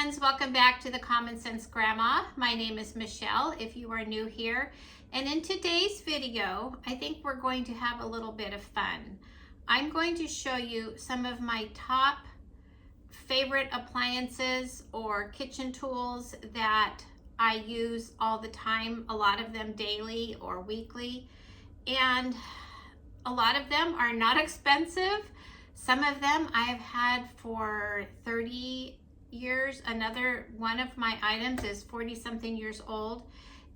friends, welcome back to the Common Sense Grandma. My name is Michelle if you are new here. And in today's video, I think we're going to have a little bit of fun. I'm going to show you some of my top favorite appliances or kitchen tools that I use all the time, a lot of them daily or weekly. And a lot of them are not expensive. Some of them I have had for 30 years. Another one of my items is 40 something years old.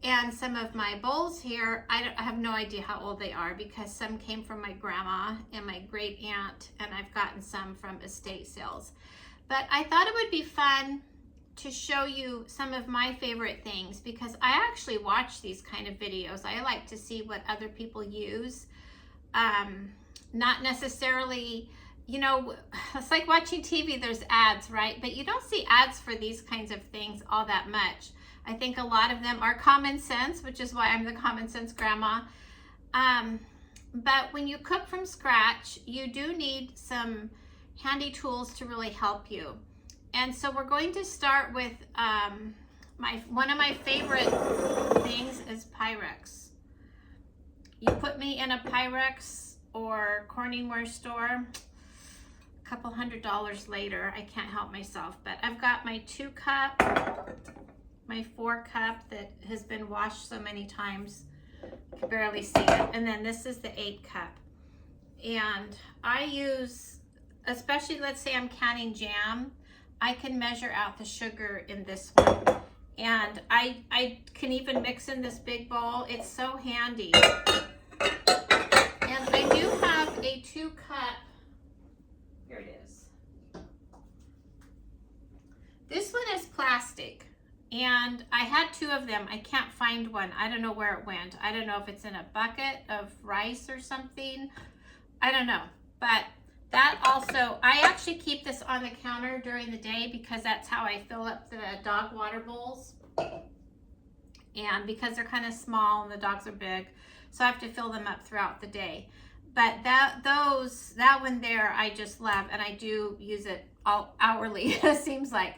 And some of my bowls here, I have no idea how old they are because some came from my grandma and my great aunt, and I've gotten some from estate sales. But I thought it would be fun to show you some of my favorite things because I actually watch these kind of videos. I like to see what other people use. Not necessarily, you know, it's like watching TV, there's ads, right? But you don't see ads for these kinds of things all that much. I think a lot of them are common sense, which is why I'm the Common Sense Grandma. But when you cook from scratch, you do need some handy tools to really help you. And so we're going to start with one of my favorite things is Pyrex. You put me in a Pyrex or Corningware store, a couple $100 later, I can't help myself. But I've got my 2 cup, my 4 cup that has been washed so many times, you can barely see it. And then this is the 8 cup. And I use, especially let's say I'm canning jam, I can measure out the sugar in this one. And I can even mix in this big bowl. It's so handy. And I do have a 2 cup, here it is. This one is plastic. And I had 2 of them. I can't find one. I don't know where it went. I don't know if it's in a bucket of rice or something. I don't know. But that also, I actually keep this on the counter during the day because that's how I fill up the dog water bowls. And because they're kind of small and the dogs are big, so I have to fill them up throughout the day. But that one there, I just love, and I do use it all hourly, it seems like.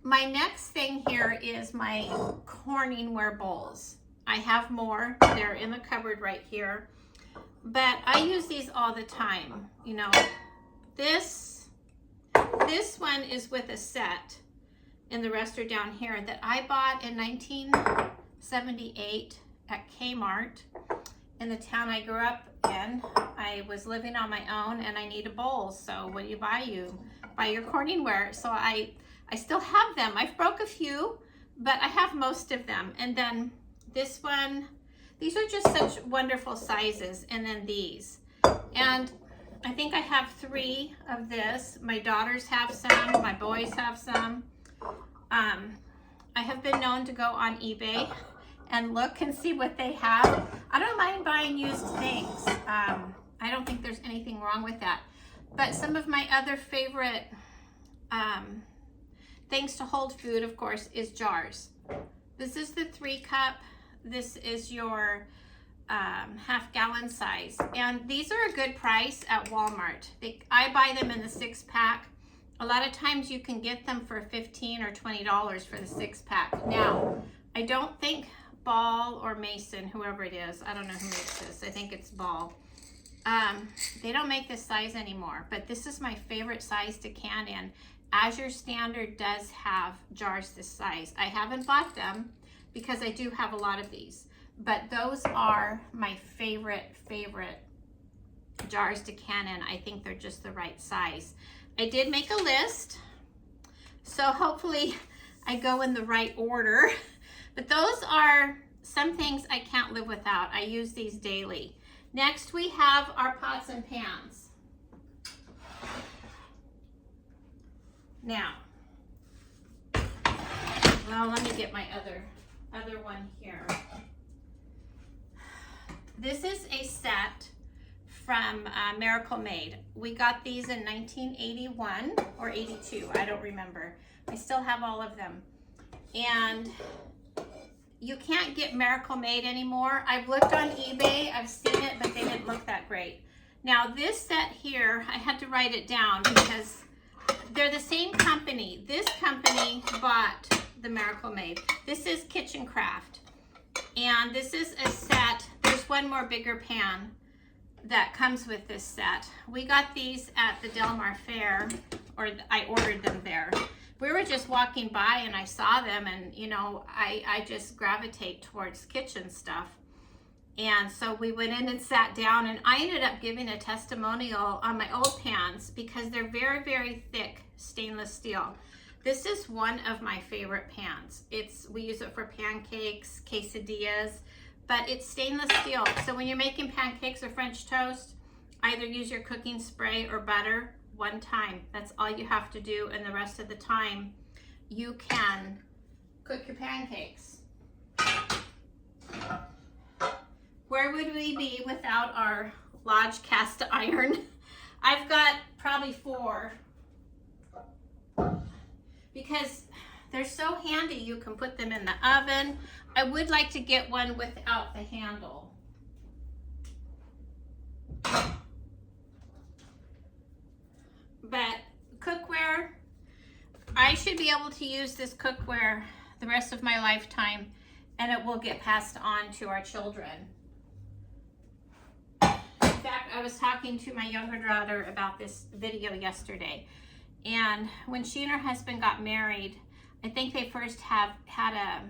My next thing here is my Corningware bowls. I have more. They're in the cupboard right here. But I use these all the time. You know, this one is with a set, and the rest are down here, that I bought in 1978 at Kmart in the town I grew up in. I was living on my own and I need a bowl. So what do you buy? You buy your Corningware. So I still have them. I've broke a few, but I have most of them. And then this one, these are just such wonderful sizes. And then these. And I think I have 3 of this. My daughters have some, my boys have some. I have been known to go on eBay and look and see what they have. I don't mind buying used things. I don't think there's anything wrong with that. But some of my other favorite things to hold food, of course, is jars. This is the 3 cup. This is your half gallon size. And these are a good price at Walmart. I buy them in the 6-pack. A lot of times you can get them for $15 or $20 for the 6-pack. Now, I don't think Ball or Mason, whoever it is, I don't know who makes this. I think it's Ball. They don't make this size anymore, but this is my favorite size to can in. Azure Standard does have jars this size. I haven't bought them because I do have a lot of these, but those are my favorite jars to can in. I think they're just the right size. I did make a list, so hopefully I go in the right order. But those are some things I can't live without. I use these daily. Next, we have our pots and pans. Now, well, let me get my other one here. This is a set from Miracle Made. We got these in 1981 or 82, I don't remember. I still have all of them. And you can't get Miracle Made anymore. I've looked on eBay, I've seen it, but they didn't look that great. Now this set here, I had to write it down because they're the same company. This company bought the Miracle Made. This is Kitchen Craft. And this is a set. There's one more bigger pan that comes with this set. We got these at the Del Mar Fair, or I ordered them there. We were just walking by and I saw them, and you know, I just gravitate towards kitchen stuff. And so we went in and sat down, and I ended up giving a testimonial on my old pans because they're very, very thick stainless steel. This is one of my favorite pans. We use it for pancakes, quesadillas, but it's stainless steel. So when you're making pancakes or French toast, either use your cooking spray or butter one time. That's all you have to do, and the rest of the time you can cook your pancakes. Where would we be without our Lodge cast iron? I've got probably 4 because they're so handy. You can put them in the oven. I would like to get one without the handle. But cookware, I should be able to use this cookware the rest of my lifetime, and it will get passed on to our children. In fact, I was talking to my younger daughter about this video yesterday, and when she and her husband got married, I think they first had a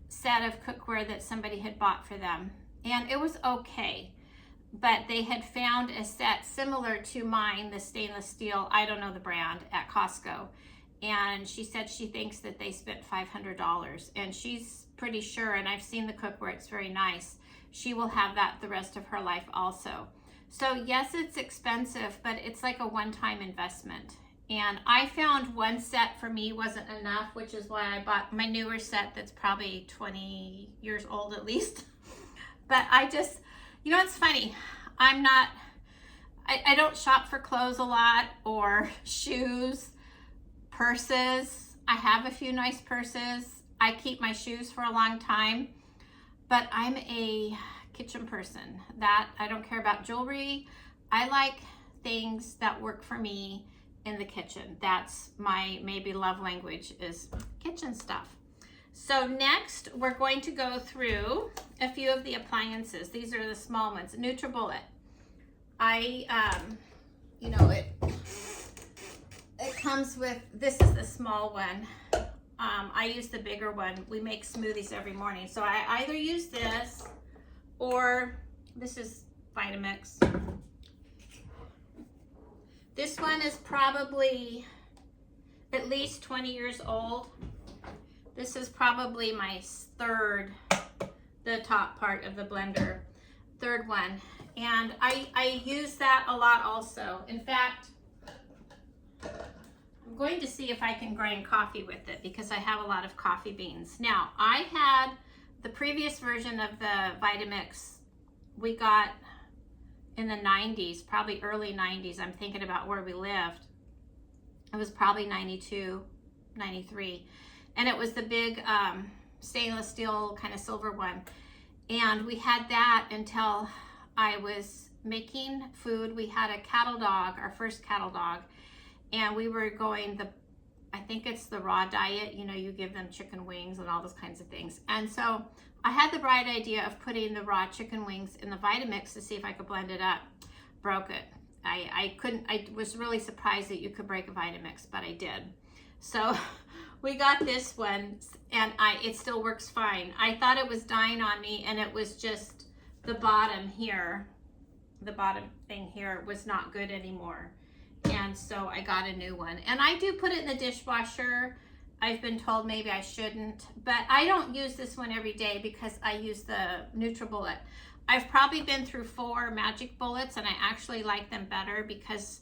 set of cookware that somebody had bought for them, and it was okay. But they had found a set similar to mine, the stainless steel, I don't know the brand, at Costco. And she said she thinks that they spent $500. And she's pretty sure, and I've seen the cookware, it's very nice. She will have that the rest of her life also. So yes, it's expensive, but it's like a one-time investment. And I found one set for me wasn't enough, which is why I bought my newer set that's probably 20 years old at least. But I just... You know, it's funny, I don't shop for clothes a lot, or shoes, purses. I have a few nice purses. I keep my shoes for a long time, but I'm a kitchen person. That I don't care about jewelry. I like things that work for me in the kitchen. That's my maybe love language, is kitchen stuff. So next, we're going to go through a few of the appliances. These are the small ones. NutriBullet. You know, it comes with, this is the small one. I use the bigger one. We make smoothies every morning. So I either use this, or this is Vitamix. This one is probably at least 20 years old. This is probably my third, the top part of the blender, third one. And I use that a lot also. In fact, I'm going to see if I can grind coffee with it because I have a lot of coffee beans. Now, I had the previous version of the Vitamix we got in the 90s, probably early 90s. I'm thinking about where we lived. It was probably 92, 93. And it was the big stainless steel kind of silver one. And we had that until I was making food. We had a cattle dog, our first cattle dog. And we were going I think it's the raw diet. You know, you give them chicken wings and all those kinds of things. And so I had the bright idea of putting the raw chicken wings in the Vitamix to see if I could blend it up. Broke it. I couldn't, I was really surprised that you could break a Vitamix, but I did. So we got this one, and it still works fine. I thought it was dying on me, and it was just the bottom here, the bottom thing here was not good anymore. And so I got a new one. And I do put it in the dishwasher. I've been told maybe I shouldn't, but I don't use this one every day because I use the NutriBullet. I've probably been through 4 Magic Bullets, and I actually like them better because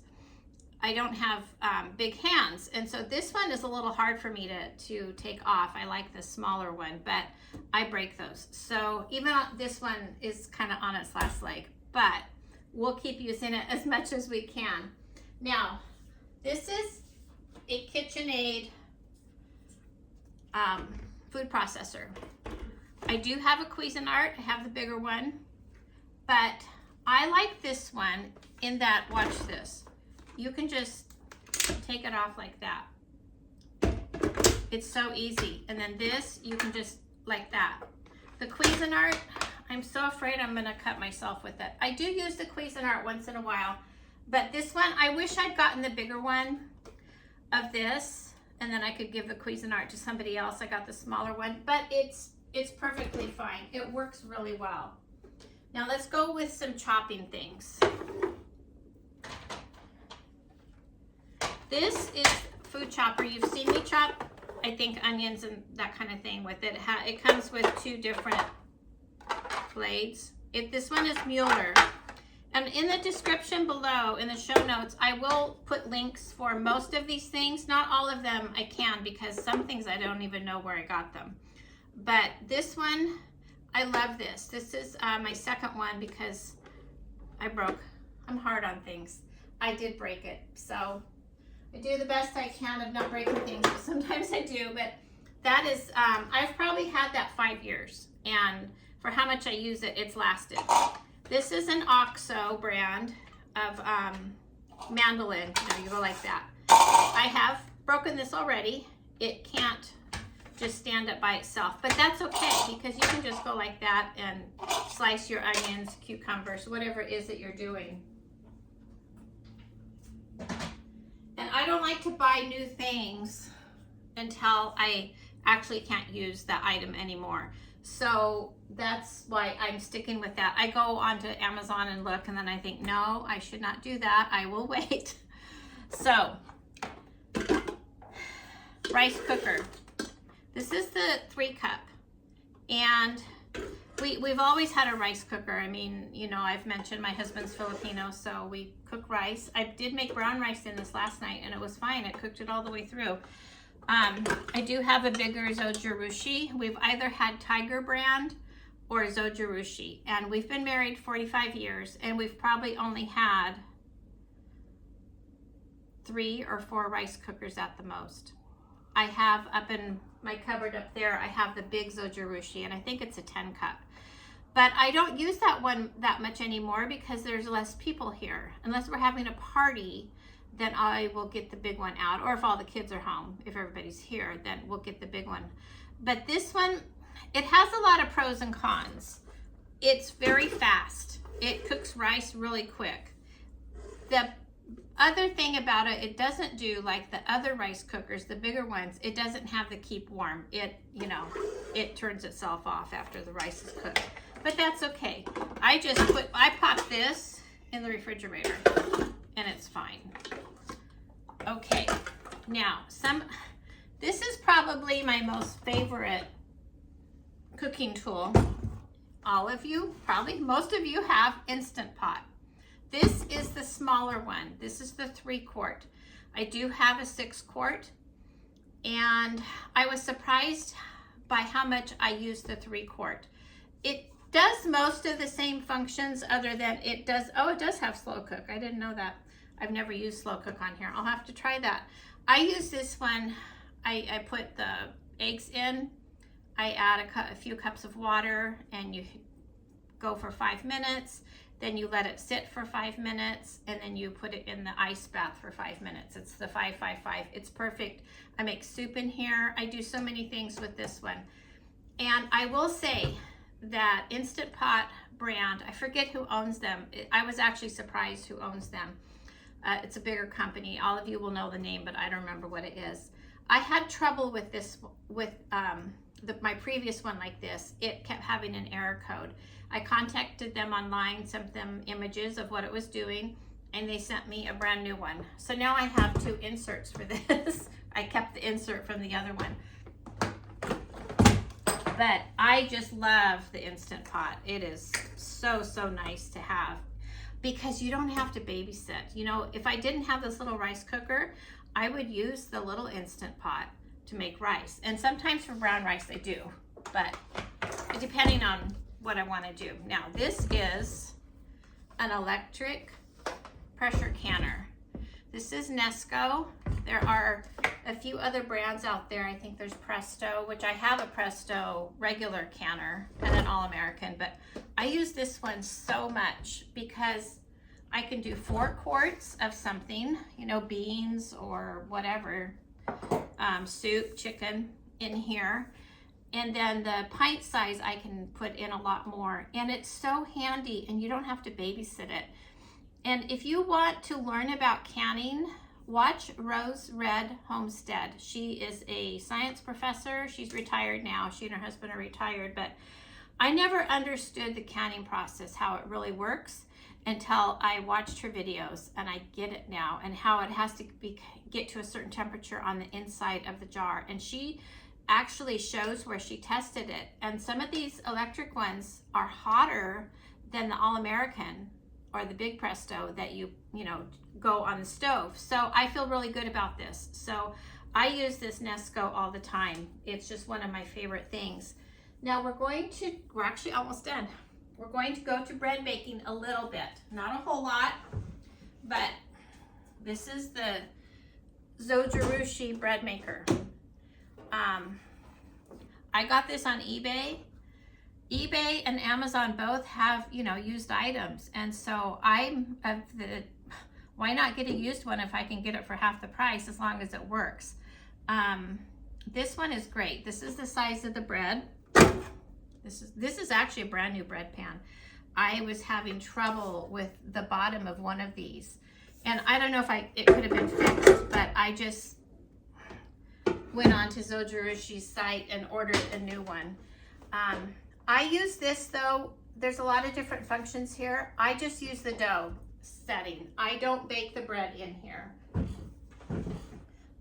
I don't have big hands. And so this one is a little hard for me to take off. I like the smaller one, but I break those. So even this one is kind of on its last leg, but we'll keep using it as much as we can. Now, this is a KitchenAid food processor. I do have a Cuisinart. I have the bigger one, but I like this one in that, watch this. You can just take it off like that. It's so easy. And then this, you can just like that. The Cuisinart, I'm so afraid I'm gonna cut myself with it. I do use the Cuisinart once in a while, but this one, I wish I'd gotten the bigger one of this, and then I could give the Cuisinart to somebody else. I got the smaller one, but it's perfectly fine. It works really well. Now let's go with some chopping things. This is food chopper. You've seen me chop, I think, onions and that kind of thing with it. It comes with 2 different blades. This one is Mueller. And in the description below, in the show notes, I will put links for most of these things. Not all of them I can, because some things I don't even know where I got them. But this one, I love this. This is my second one because I'm hard on things. I did break it. So I do the best I can of not breaking things, but sometimes I do. But that is, I've probably had that 5 years. And for how much I use it, it's lasted. This is an OXO brand of mandolin. You go like that. I have broken this already. It can't just stand up by itself, but that's okay, because you can just go like that and slice your onions, cucumbers, whatever it is that you're doing. And I don't like to buy new things until I actually can't use that item anymore. So that's why I'm sticking with that. I go onto Amazon and look, and then I think, no, I should not do that. I will wait. So, rice cooker. This is the 3-cup. And we've always had a rice cooker. I mean, you know, I've mentioned my husband's Filipino, so we cook rice. I did make brown rice in this last night, and it was fine. It cooked it all the way through. I do have a bigger Zojirushi. We've either had Tiger brand or Zojirushi, and we've been married 45 years, and we've probably only had 3 or 4 rice cookers at the most. I have up in my cupboard up there, I have the big Zojirushi, and I think it's a 10-cup. But I don't use that one that much anymore because there's less people here. Unless we're having a party, then I will get the big one out. Or if all the kids are home, if everybody's here, then we'll get the big one. But this one, it has a lot of pros and cons. It's very fast. It cooks rice really quick. The other thing about it, it doesn't do like the other rice cookers, the bigger ones. It doesn't have the keep warm. It, you know, it turns itself off after the rice is cooked. But that's okay. I pop this in the refrigerator and it's fine. Okay, now this is probably my most favorite cooking tool. All of you, probably most of you, have Instant Pot. This is the smaller one. This is the 3-quart. I do have a 6-quart, and I was surprised by how much I use the 3-quart. It does most of the same functions, other than it does have slow cook. I didn't know that. I've never used slow cook on here. I'll have to try that. I use this one. I put the eggs in. I add a few cups of water, and you go for 5 minutes. Then you let it sit for 5 minutes, and then you put it in the ice bath for 5 minutes. It's the 5-5-5. It's perfect. I make soup in here. I do so many things with this one. And I will say that Instant Pot brand, I forget who owns them. I was actually surprised who owns them. It's a bigger company. All of you will know the name, but I don't remember what it is. I had trouble with this, my previous one like this. It kept having an error code. I contacted them online, sent them images of what it was doing, and they sent me a brand new one. So now I have 2 inserts for this. I kept the insert from the other one. But I just love the Instant Pot. It is so, so nice to have, because you don't have to babysit. You know, if I didn't have this little rice cooker, I would use the little Instant Pot to make rice. And sometimes for brown rice I do, but depending on what I want to do. Now, this is an electric pressure canner. This is Nesco. There are a few other brands out there. I think there's Presto, which I have a Presto regular canner and an All-American, but I use this one so much because I can do 4 quarts of something, you know, beans or whatever, soup, chicken in here. And then the pint size, I can put in a lot more. And it's so handy, and you don't have to babysit it. And if you want to learn about canning, watch Rose Red Homestead. She is a science professor. She's retired now. She and her husband are retired, but I never understood the canning process, how it really works, until I watched her videos, and I get it now, and how it has to get to a certain temperature on the inside of the jar. And she actually shows where she tested it, and some of these electric ones are hotter than the All-American or the Big Presto that you know, go on the stove. So I feel really good about this. So I use this Nesco all the time. It's just one of my favorite things. Now we're actually almost done. We're going to go to bread baking a little bit, not a whole lot, but this is the Zojirushi bread maker. I got this on eBay. eBay and Amazon both have, you know, used items, and so I'm of the, why not get a used one if I can get it for half the price, as long as it works. This one is great. This is the size of the bread. This is actually a brand new bread pan. I was having trouble with the bottom of one of these, and I don't know if it could have been fixed, but I just went on to Zojirushi's site and ordered a new one. I use this though. There's a lot of different functions here. I just use the dough setting. I don't bake the bread in here.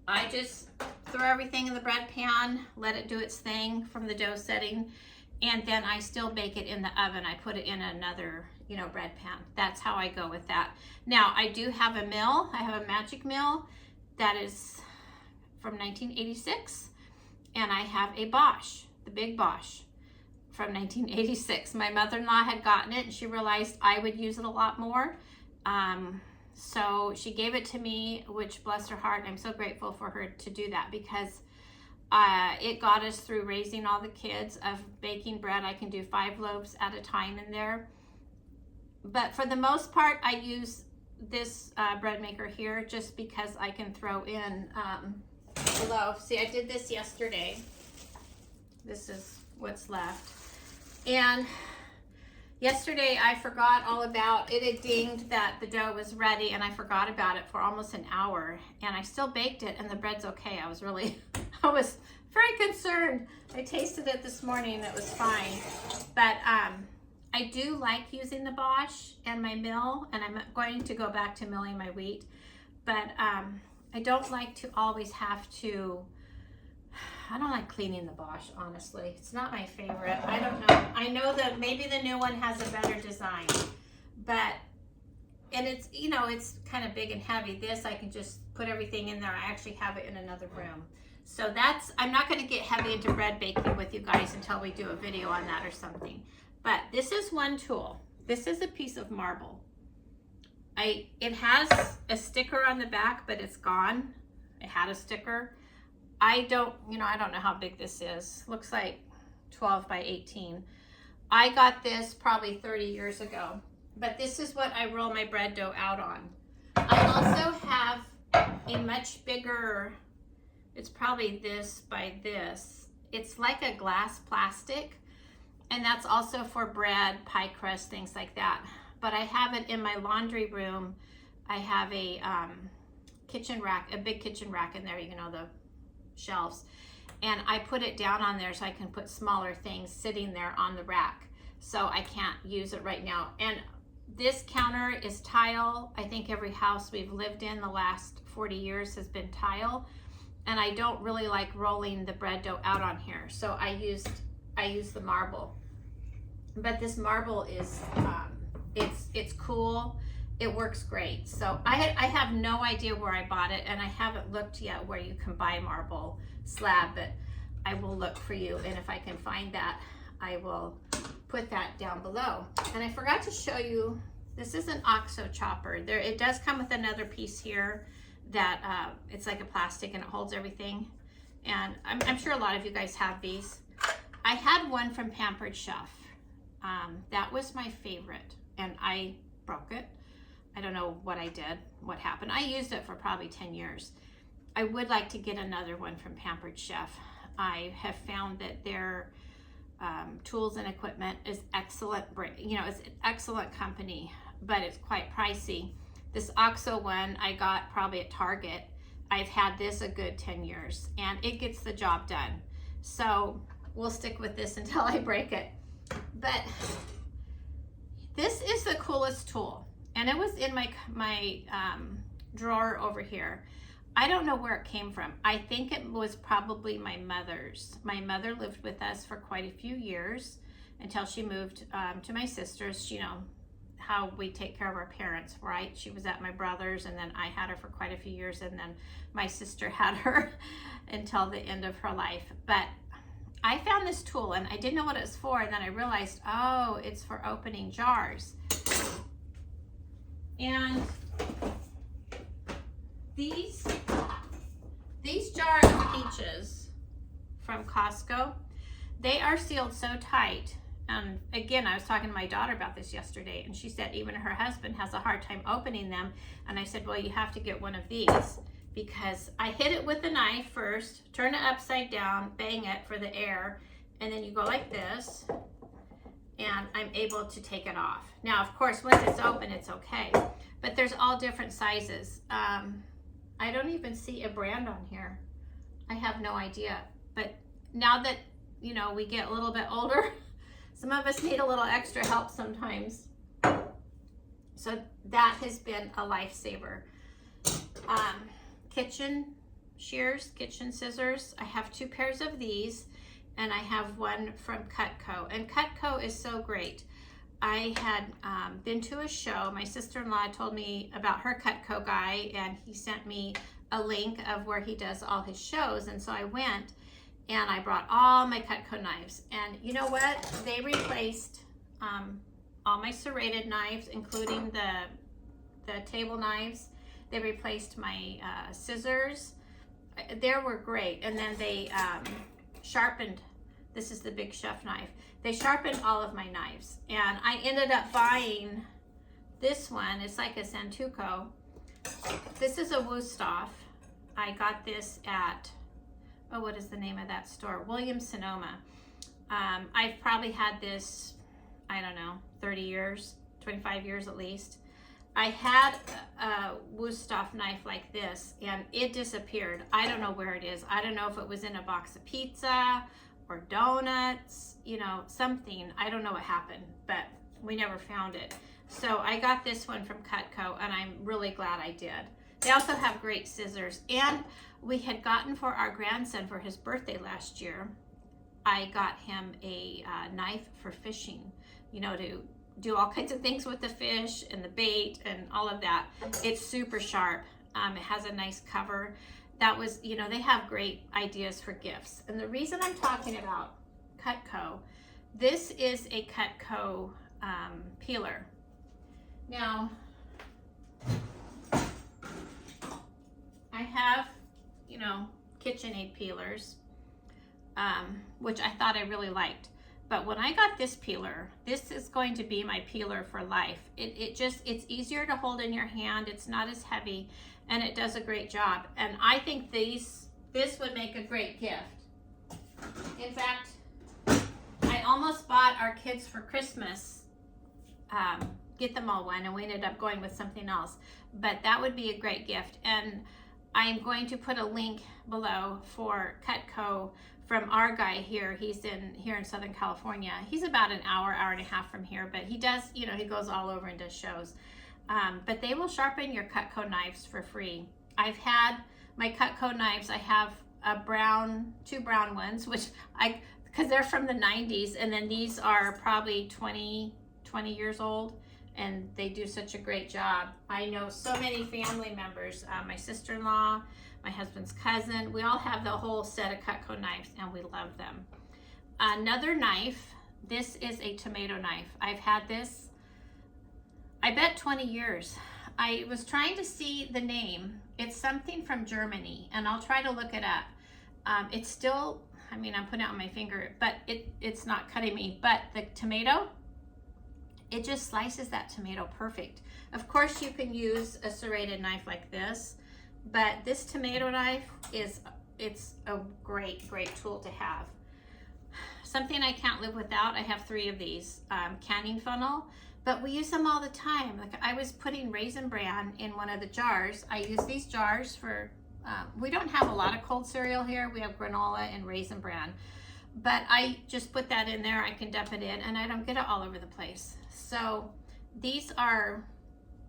I just throw everything in the bread pan, let it do its thing from the dough setting, and then I still bake it in the oven. I put it in another, you know, bread pan. That's how I go with that. Now, I do have a mill. I have a magic mill that is from 1986, and I have a Bosch, the big Bosch from 1986. My mother-in-law had gotten it, and she realized I would use it a lot more. So she gave it to me, which, bless her heart, I'm so grateful for her to do that, because it got us through raising all the kids of baking bread. I can do 5 loaves at a time in there. But for the most part, I use this bread maker here just because I can throw in a loaf. See, I did this yesterday. This is what's left. And yesterday I forgot all about it. It dinged that the dough was ready, and I forgot about it for almost an hour, and I still baked it, and the bread's okay. I was very concerned. I tasted it this morning, it was fine. But I do like using the Bosch and my mill, and I'm going to go back to milling my wheat, but I don't like to always have to, I don't like cleaning the Bosch, honestly. It's not my favorite. I don't know. I know that maybe the new one has a better design, but, and it's, you know, it's kind of big and heavy. This, I can just put everything in there. I actually have it in another room. So that's, I'm not going to get heavy into bread baking with you guys until we do a video on that or something. But this is one tool. This is a piece of marble. It has a sticker on the back, but it's gone. It had a sticker. I don't know how big this is. Looks like 12 by 18. I got this probably 30 years ago, but this is what I roll my bread dough out on. I also have a much bigger, it's probably this by this. It's like a glass plastic, and that's also for bread, pie crust, things like that. But I have it in my laundry room. I have a kitchen rack, a big kitchen rack in there, you know, the shelves, and I put it down on there so I can put smaller things sitting there on the rack, so I can't use it right now. And this counter is tile. I think every house we've lived in the last 40 years has been tile, and I don't really like rolling the bread dough out on here, so I use the marble. But this marble is it's cool. It works great. So I have no idea where I bought it, and I haven't looked yet where you can buy marble slab, but I will look for you, and if I can find that, I will put that down below. And I forgot to show you, this is an OXO chopper. It does come with another piece here that it's like a plastic, and it holds everything. And I'm sure a lot of you guys have these. I had one from Pampered Chef. That was my favorite, and I broke it. I don't know what I did, what happened. I used it for probably 10 years. I would like to get another one from Pampered Chef. I have found that their tools and equipment is excellent. You know, it's an excellent company, but it's quite pricey. This OXO one I got probably at Target. I've had this a good 10 years and it gets the job done. So we'll stick with this until I break it. But this is the coolest tool, and it was in my drawer over here. I don't know where it came from. I think it was probably my mother's. My mother lived with us for quite a few years until she moved to my sister's. You know how we take care of our parents, right? She was at my brother's, and then I had her for quite a few years, and then my sister had her until the end of her life. But I found this tool and I didn't know what it was for, and then I realized, oh, it's for opening jars. And these jars of peaches from Costco, they are sealed so tight. And again, I was talking to my daughter about this yesterday, and she said even her husband has a hard time opening them. And I said, well, you have to get one of these, because I hit it with the knife first, turn it upside down, bang it for the air, and then you go like this, and I'm able to take it off. Now, of course, once it's open, it's okay, but there's all different sizes. I don't even see a brand on here. I have no idea, but now that, you know, we get a little bit older, some of us need a little extra help sometimes. So that has been a lifesaver. Kitchen shears, kitchen scissors. I have 2 pairs of these, and I have one from Cutco. And Cutco is so great. I had been to a show. My sister-in-law told me about her Cutco guy, and he sent me a link of where he does all his shows. And so I went, and I brought all my Cutco knives. And you know what? They replaced all my serrated knives, including the table knives. They replaced my scissors. They were great. And then they sharpened, this is the Big Chef knife. They sharpened all of my knives. And I ended up buying this one. It's like a Santoku. This is a Wusthof. I got this at, oh, what is the name of that store? Williams-Sonoma. I've probably had this, I don't know, 30 years, 25 years at least. I had a Wusthof knife like this, and it disappeared. I don't know where it is. I don't know if it was in a box of pizza or donuts, you know, something. I don't know what happened, but we never found it. So I got this one from Cutco, and I'm really glad I did. They also have great scissors, and we had gotten for our grandson for his birthday last year, I got him a knife for fishing, you know, to do all kinds of things with the fish and the bait and all of that. It's super sharp. It has a nice cover. That was, you know, they have great ideas for gifts. And the reason I'm talking about Cutco, this is a Cutco peeler. Now, I have, you know, KitchenAid peelers, which I thought I really liked. But when I got this peeler, this is going to be my peeler for life. It's easier to hold in your hand. It's not as heavy, and it does a great job. And I think this would make a great gift. In fact, I almost bought our kids for Christmas, get them all one, and we ended up going with something else. But that would be a great gift. And I'm going to put a link below for Cutco from our guy here. He's here in Southern California. He's about an hour and a half from here, but he does, you know, he goes all over and does shows. But they will sharpen your Cutco knives for free. I've had my Cutco knives. I have two brown ones, which because they're from the 90s, and then these are probably 20 years old, and they do such a great job. I know so many family members, my sister-in-law, my husband's cousin, we all have the whole set of Cutco knives, and we love them. Another knife, this is a tomato knife. I've had this, I bet 20 years. I was trying to see the name. It's something from Germany, and I'll try to look it up. It's still, I mean, I'm putting it on my finger, but it's not cutting me. But the tomato, it just slices that tomato perfect. Of course, you can use a serrated knife like this, but this tomato knife it's a great tool to have. Something I can't live without, I have 3 of these canning funnel, but we use them all the time. Like I was putting Raisin Bran in one of the jars. I use these jars for, we don't have a lot of cold cereal here. We have granola and Raisin Bran, but I just put that in there. I can dump it in and I don't get it all over the place. So these are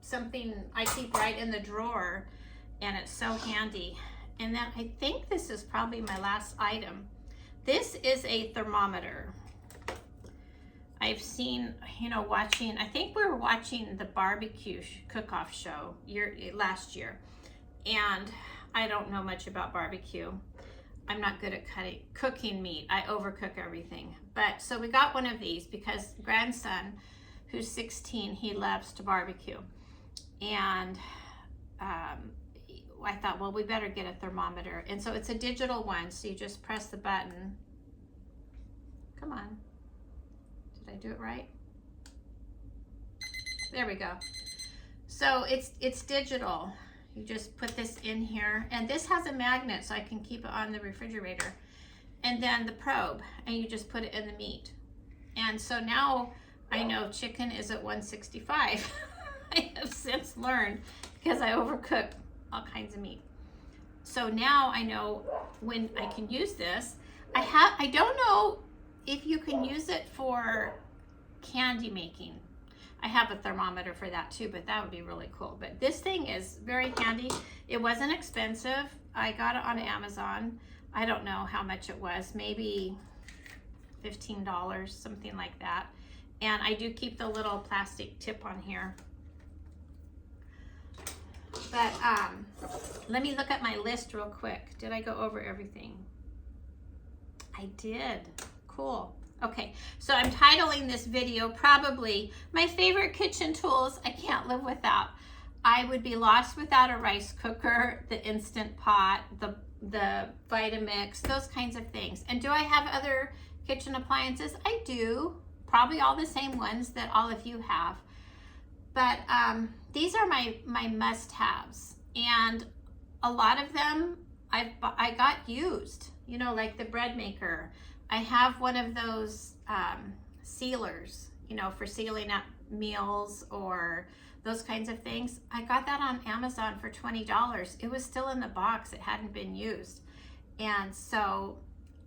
something I keep right in the drawer, and it's so handy. And then I think this is probably my last item. This is a thermometer. I've seen, you know, watching, I think we were watching the barbecue cook-off show last year, and I don't know much about barbecue. I'm not good at cooking meat. I overcook everything. But so we got one of these because grandson, who's 16, he loves to barbecue. And I thought, well, we better get a thermometer. And so it's a digital one, so you just press the button. Come on. Did I do it right? There we go. So it's digital. You just put this in here, and this has a magnet so I can keep it on the refrigerator. And then the probe, and you just put it in the meat. And so now I know chicken is at 165. I have since learned because I overcook all kinds of meat. So now I know when I can use this. I don't know if you can use it for candy making. I have a thermometer for that too, but that would be really cool. But this thing is very handy. It wasn't expensive. I got it on Amazon. I don't know how much it was, maybe $15, something like that. And I do keep the little plastic tip on here. But let me look at my list real quick. Did I go over everything? I did. Cool. Okay, so I'm titling this video probably my favorite kitchen tools I can't live without. I would be lost without a rice cooker, the Instant Pot, the Vitamix, those kinds of things. And do I have other kitchen appliances? I do. Probably all the same ones that all of you have. But these are my must-haves, and a lot of them I got used. You know, like the bread maker. I have one of those sealers, you know, for sealing up meals or those kinds of things. I got that on Amazon for $20. It was still in the box. It hadn't been used. And so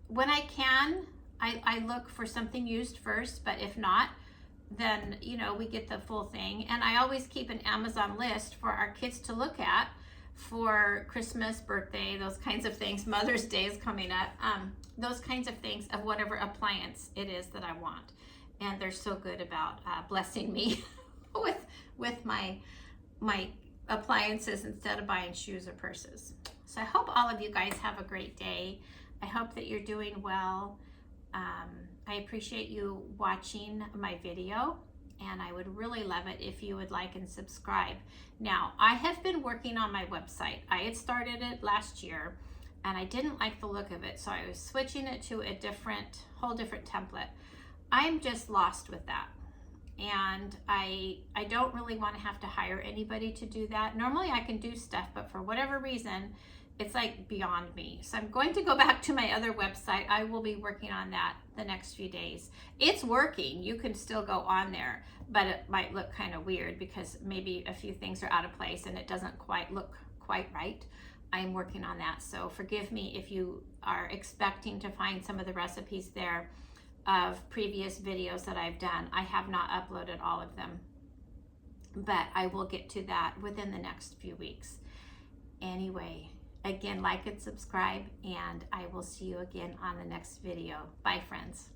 when I can, I look for something used first, but if not, then, you know, we get the full thing. And I always keep an Amazon list for our kids to look at for Christmas, birthday, those kinds of things. Mother's Day is coming up. Those kinds of things of whatever appliance it is that I want. And they're so good about blessing me with my appliances instead of buying shoes or purses. So I hope all of you guys have a great day. I hope that you're doing well. I appreciate you watching my video, and I would really love it if you would like and subscribe. Now, I have been working on my website. I had started it last year, and I didn't like the look of it, so I was switching it to a whole different template. I'm just lost with that, and I don't really want to have to hire anybody to do that. Normally I can do stuff, but for whatever reason, it's like beyond me. So I'm going to go back to my other website. I will be working on that the next few days. It's working. You can still go on there, but it might look kind of weird because maybe a few things are out of place and it doesn't quite look quite right. I'm working on that. So forgive me if you are expecting to find some of the recipes there of previous videos that I've done. I have not uploaded all of them, but I will get to that within the next few weeks. Anyway, again, like and subscribe, and I will see you again on the next video. Bye, friends.